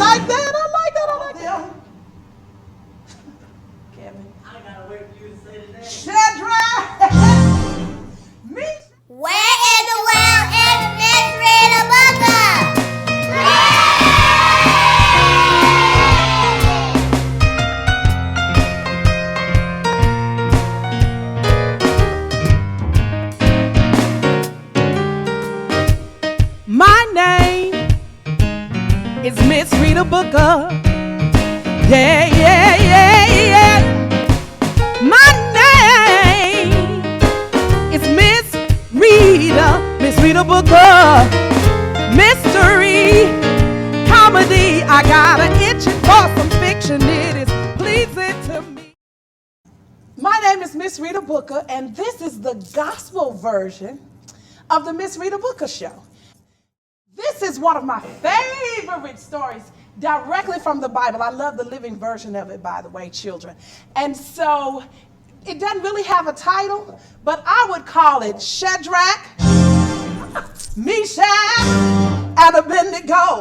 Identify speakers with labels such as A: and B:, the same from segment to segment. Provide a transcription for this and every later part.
A: like that. I like that. I like that. Kevin.
B: I gotta wait for you to say the name.
A: Shadrach.
C: Where in the world is Miss Reada Booka?
A: My name is Miss Reada Booka. Yeah, yeah, yeah, yeah. My name is Miss Reada Booka. Mystery, comedy, I got an itching for some fiction. It is pleasing to me. My name is Miss Reada Booka, and this is the gospel version of the Miss Reada Booka Show. This is one of my favorite stories directly from the Bible. I love the living version of it, by the way, children. And so it doesn't really have a title, but I would call it Shadrach, Meshach, and Abednego.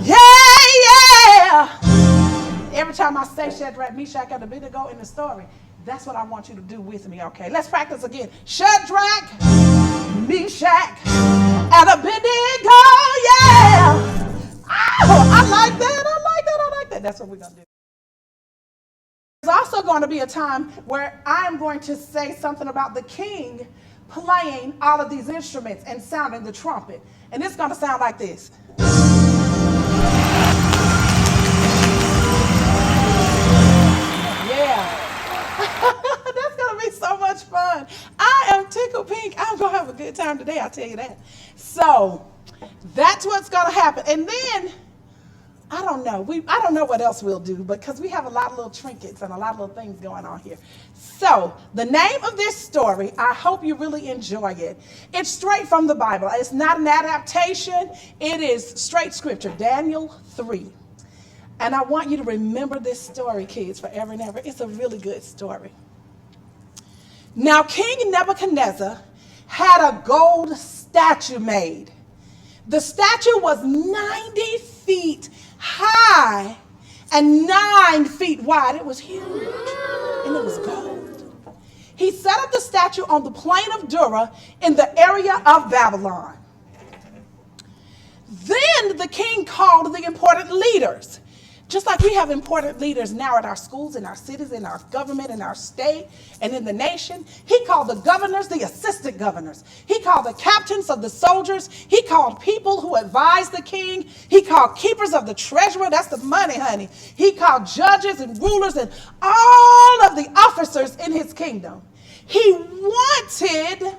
A: Yeah, yeah. Every time I say Shadrach, Meshach, and Abednego in the story, that's what I want you to do with me, okay? Let's practice again. Shadrach, Meshach, and Abednego, yeah. Oh, I like that, I like that, I like that. That's what we're going to do. There's also going to be a time where I'm going to say something about the king playing all of these instruments and sounding the trumpet. And it's going to sound like this. Yeah. That's going to be so much fun. I am tickled pink. I'm going to have a good time today, I'll tell you that. So that's what's going to happen. And then, I don't know what else we'll do, because we have a lot of little trinkets and a lot of little things going on here. So the name of this story, I hope you really enjoy it. It's straight from the Bible. It's not an adaptation. It is straight scripture, Daniel 3. And I want you to remember this story, kids, forever and ever. It's a really good story. Now, King Nebuchadnezzar had a gold statue made. The statue was 90 feet high and 9 feet wide. It was huge, and it was gold. He set up the statue on the plain of Dura in the area of Babylon. Then the king called the important leaders. Just like we have important leaders now at our schools, in our cities, in our government, in our state, and in the nation. He called the governors, the assistant governors. He called the captains of the soldiers. He called people who advised the king. He called keepers of the treasury. That's the money, honey. He called judges and rulers and all of the officers in his kingdom. He wanted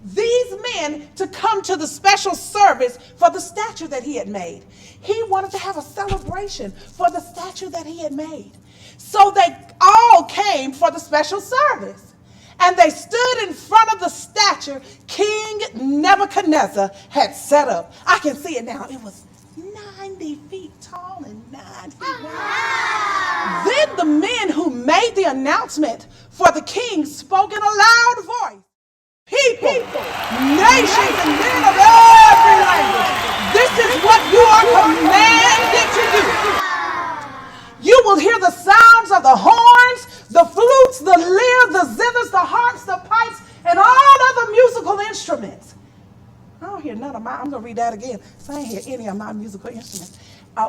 A: these men to come to the special service for the statue that he had made. He wanted to have a celebration for the statue that he had made. So they all came for the special service. And they stood in front of the statue King Nebuchadnezzar had set up. I can see it now. It was 90 feet tall and 9 feet wide. Then the men who made the announcement for the king spoke in a loud voice. People, nations, and men of every language, this is what you are commanded to do. You will hear the sounds of the horns, the flutes, the lyre, the zithers, the harps, the pipes, and all other musical instruments. I don't hear none of my, I'm going to read that again. So I ain't hear any of my musical instruments.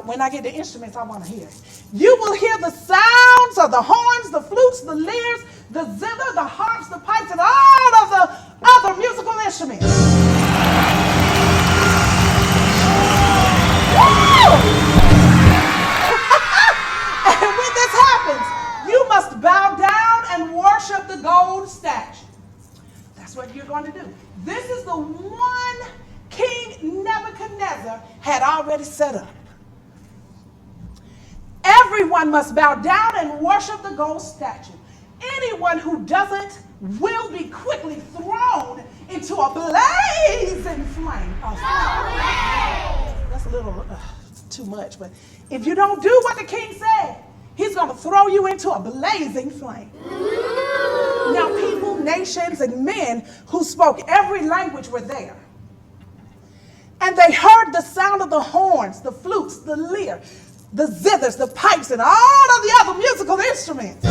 A: When I get the instruments, I want to hear it. You will hear the sounds of the horns, the flutes, the lyres, the zither, the harps, the pipes, and all of the other musical instruments. And when this happens, you must bow down and worship the gold statue. That's what you're going to do. This is the one King Nebuchadnezzar had already set up. Everyone must bow down and worship the gold statue. Anyone who doesn't will be quickly thrown into a blazing flame. That's a little too much, but if you don't do what the king said, he's going to throw you into a blazing flame. Now, people, nations, and men who spoke every language were there. And they heard the sound of the horns, the flutes, the lyre, the zithers, the pipes, and all of the other musical instruments.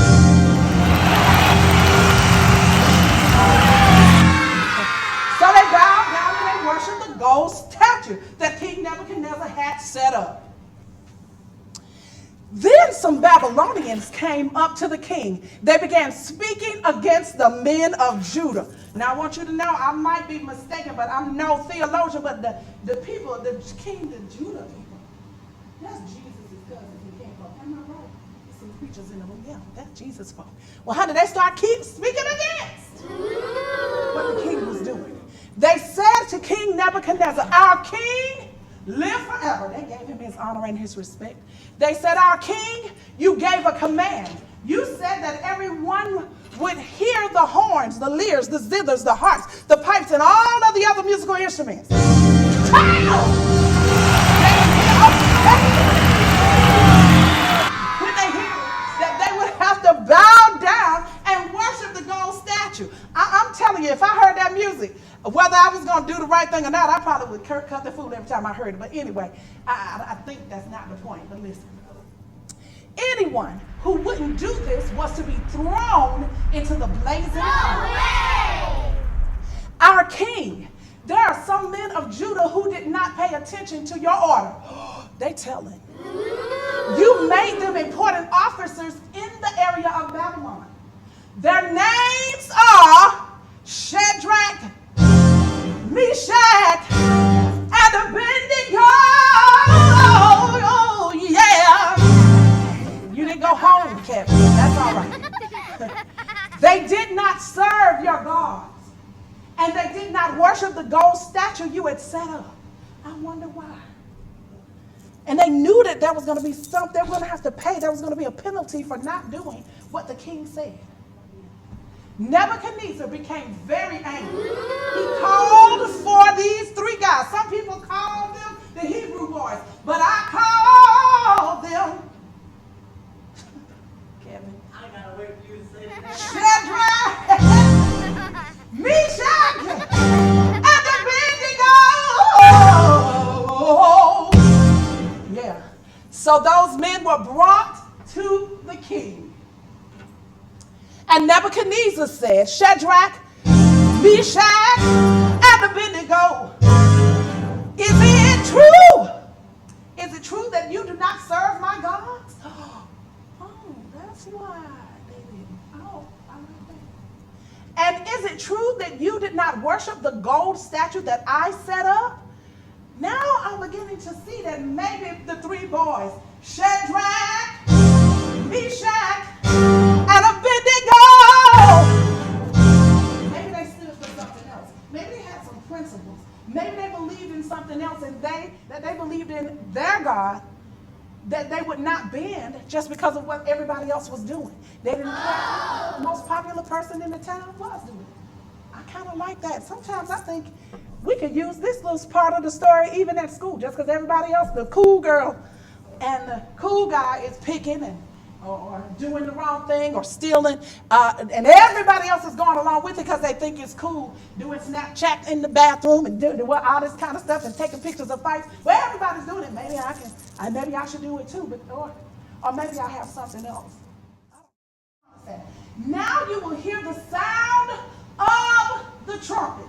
A: So they bowed down and they worshiped the gold statue that King Nebuchadnezzar had set up. Then some Babylonians came up to the king. They began speaking against the men of Judah. Now I want you to know, I might be mistaken, but I'm no theologian, but the people, the king, the Judah people, that's Jesus' cousin he came from. Am I right? There's some preachers in the room. Yeah, that's Jesus' fault. Well, how did they start keep speaking against what the king was doing? They said to King Nebuchadnezzar, our king live forever. They gave him his honor and his respect. They said, our king, you gave a command. You said that everyone would hear the horns, the lyres, the zithers, the harps, the pipes, and all of the other musical instruments. When they hear that they would have to bow down and worship the gold statue. I'm telling you, if I heard that music, whether I was going to do the right thing or not, I probably would cut the fool every time I heard it. But anyway, I think that's not the point. But listen. Anyone who wouldn't do this was to be thrown into the blazing fire. Our king, there are some men of Judah who did not pay attention to your order. They telling. You made them important officers in the area of Babylon. Their names are Shadrach, Meshach, and Abednego. Oh, yeah. You didn't go home, Kevin. That's all right. They did not serve your gods. And they did not worship the gold statue you had set up. I wonder why. And they knew that there was going to be something they were going to have to pay. There was going to be a penalty for not doing what the king said. Nebuchadnezzar became very angry. He called for these three guys. Some people call them the Hebrew boys, but I call them, Kevin,
B: I gotta wait for you to say that.
A: Shadrach, Meshach, and Abednego. Yeah. So those men were brought to the king. And Nebuchadnezzar said, Shadrach, Meshach, and Abednego, is it true? Is it true that you do not serve my gods? Oh, that's why they didn't. Oh, I like that. And is it true that you did not worship the gold statue that I set up? Now I'm beginning to see that maybe the three boys, Shadrach, Meshach, and Abednego, maybe they stood for something else. Maybe they had some principles. Maybe they believed in something else, and they believed in their God, that they would not bend just because of what everybody else was doing. They didn't care what the most popular person in the town was doing. I kind of like that. Sometimes I think we could use this little part of the story even at school, just because everybody else, the cool girl and the cool guy is picking and or doing the wrong thing or stealing, and everybody else is going along with it because they think it's cool, doing Snapchat in the bathroom and doing all this kind of stuff and taking pictures of fights. Well, everybody's doing it. Maybe maybe I should do it too, but or maybe I have something else. Now you will hear the sound of the trumpet.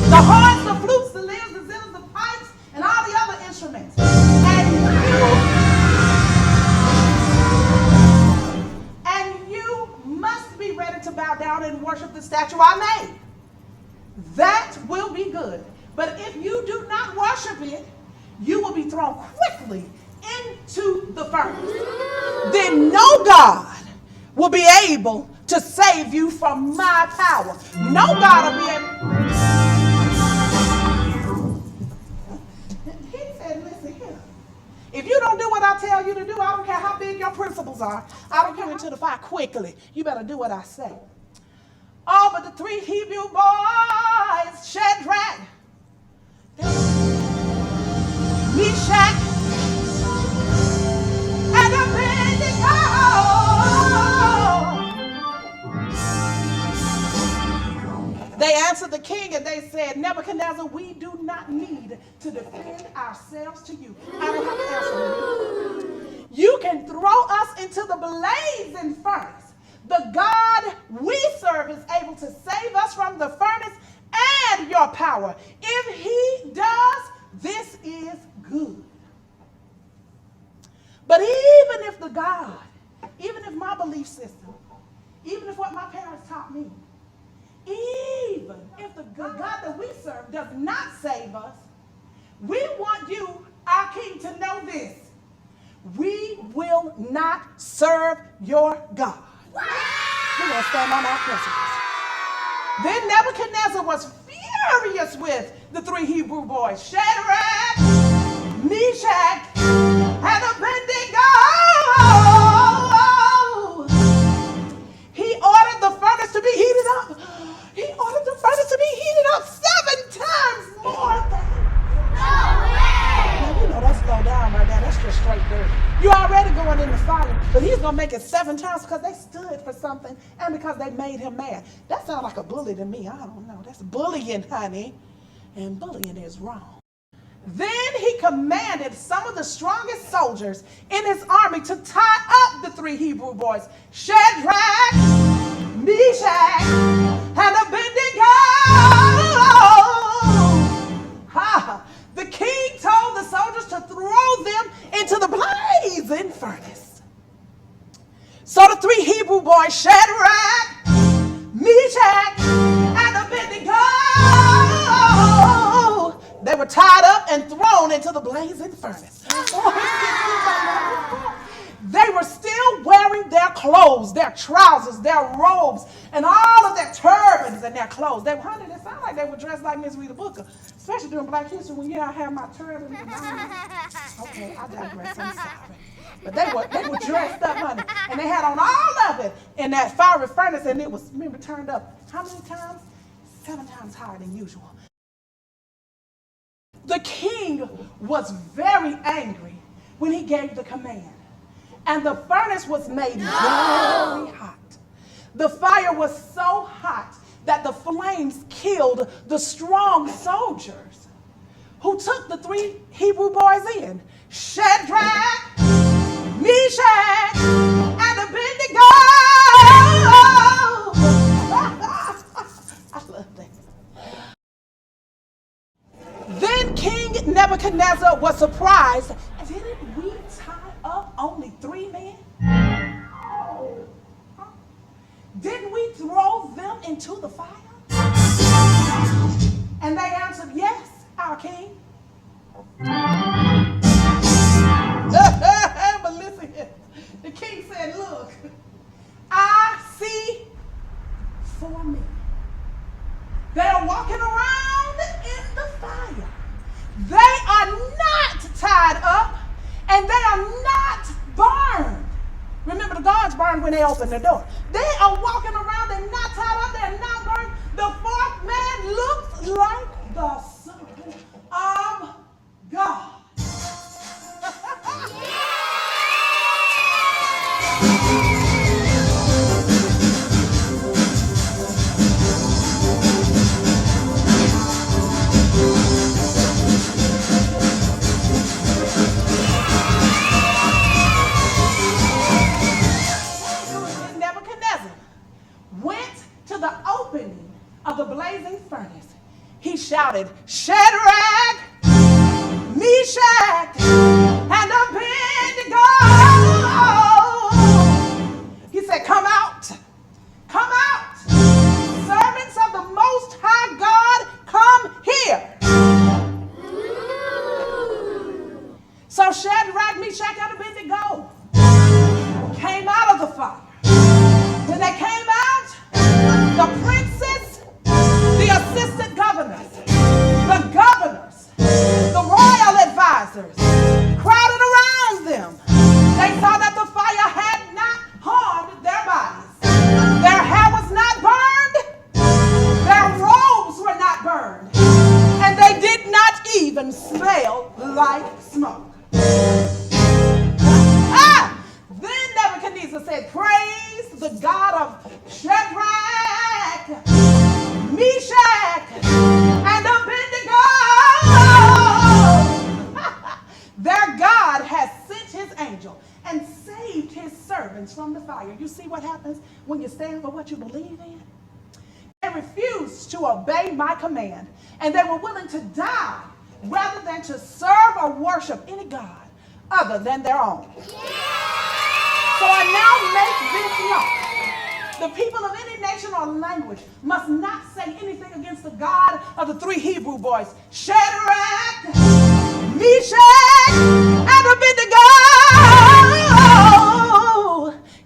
A: The horns, the flutes, the lyres, the zithers, the pipes, and all the other instruments. And you must be ready to bow down and worship the statue I made. That will be good. But if you do not worship it, you will be thrown quickly into the furnace. Then no God will be able to save you from my power. No God will be able. If you don't do what I tell you to do, I don't care how big your principles are. I don't care into the fire quickly. You better do what I say. Oh, but the three Hebrew boys, Shadrach, Meshach, and Abednego, They answered the king and they said, Nebuchadnezzar, we do not need to defend ourselves to you. I don't have to answer you. You can throw us into the blazing furnace. The God we serve is able to save us from the furnace and your power. If he does, this is good. But even if the God, even if my belief system, even if what my parents taught me, even if the God that we serve does not save us, we want you, our King, to know this. We will not serve your God. We're going to stand on our principles. Then Nebuchadnezzar was furious with the three Hebrew boys, Shadrach, Meshach, and Abednego. He ordered the furnace to be heated up. He ordered the furnace to be heated up 7 times more than. Now, you know that's low down right there. That's just straight dirt. You're already going in the fire, but he's going to make it 7 times because they stood for something and because they made him mad. That sounds like a bully to me. I don't know. That's bullying, honey. And bullying is wrong. Then he commanded some of the strongest soldiers in his army to tie up the 3 Hebrew boys, Shadrach, Meshach, and Abednego. The king told the soldiers to throw them into the blazing furnace. So the 3 Hebrew boys, Shadrach, Meshach, and Abednego, they were tied up and thrown into the blazing furnace. They were still wearing their clothes, their trousers, their robes, and all of their turbans and their clothes. They were, honey, it sounded like they were dressed like Miss Reada Booka, especially during Black History when I had my turbans and all. Okay, I digress. I'm sorry. But they were dressed up, honey, and they had on all of it in that fiery furnace, and it was, remember, turned up how many times? 7 times higher than usual. The king was very angry when he gave the command, and the furnace was made very hot. The fire was so hot that the flames killed the strong soldiers who took the 3 Hebrew boys in, Shadrach, Meshach, and Abednego. I love that. Then King Nebuchadnezzar was surprised. Didn't we tie up only 3 men? Didn't we throw them into the fire? And they answered, yes, our king. But listen here. The king said, look, I see 4 men. They are walking around in the fire. They are not tied up and they are not burned. Remember, the guards burned when they opened the door. They are walking around, they're not tied up, they're not burned. The 4th man looks like the Son of God. Of the blazing furnace, he shouted, Shadrach, Meshach, and Abednego. He said, come out, come out. Servants of the Most High God, come here. So Shadrach, Meshach, and Abednego came out of the fire. When they came out, the princes, the assistant governors, the royal advisors crowded around them. They saw that the fire had not harmed their bodies. Their hair was not burned. Their robes were not burned. And they did not even smell like smoke. Then Nebuchadnezzar said, praise the God of Shadrach, Meshach, stand for what you believe in. They refused to obey my command, and they were willing to die rather than to serve or worship any god other than their own. So I now make this known. The people of any nation or language must not say anything against the God of the three Hebrew boys, Shadrach, Meshach, and Abednego.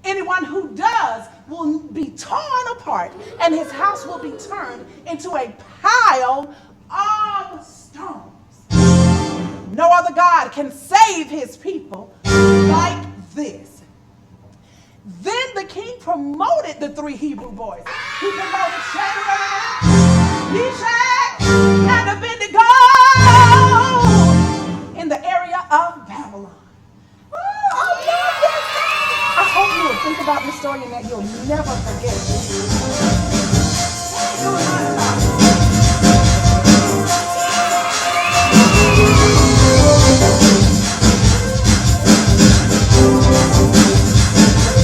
A: Anyone who does will be torn apart, and his house will be turned into a pile of stones. No other God can save his people like this. Then the king promoted the three Hebrew boys. He promoted Shadrach, Meshach, and Abednego in the area of Babylon. I hope you will think about this story and that you'll never forget it.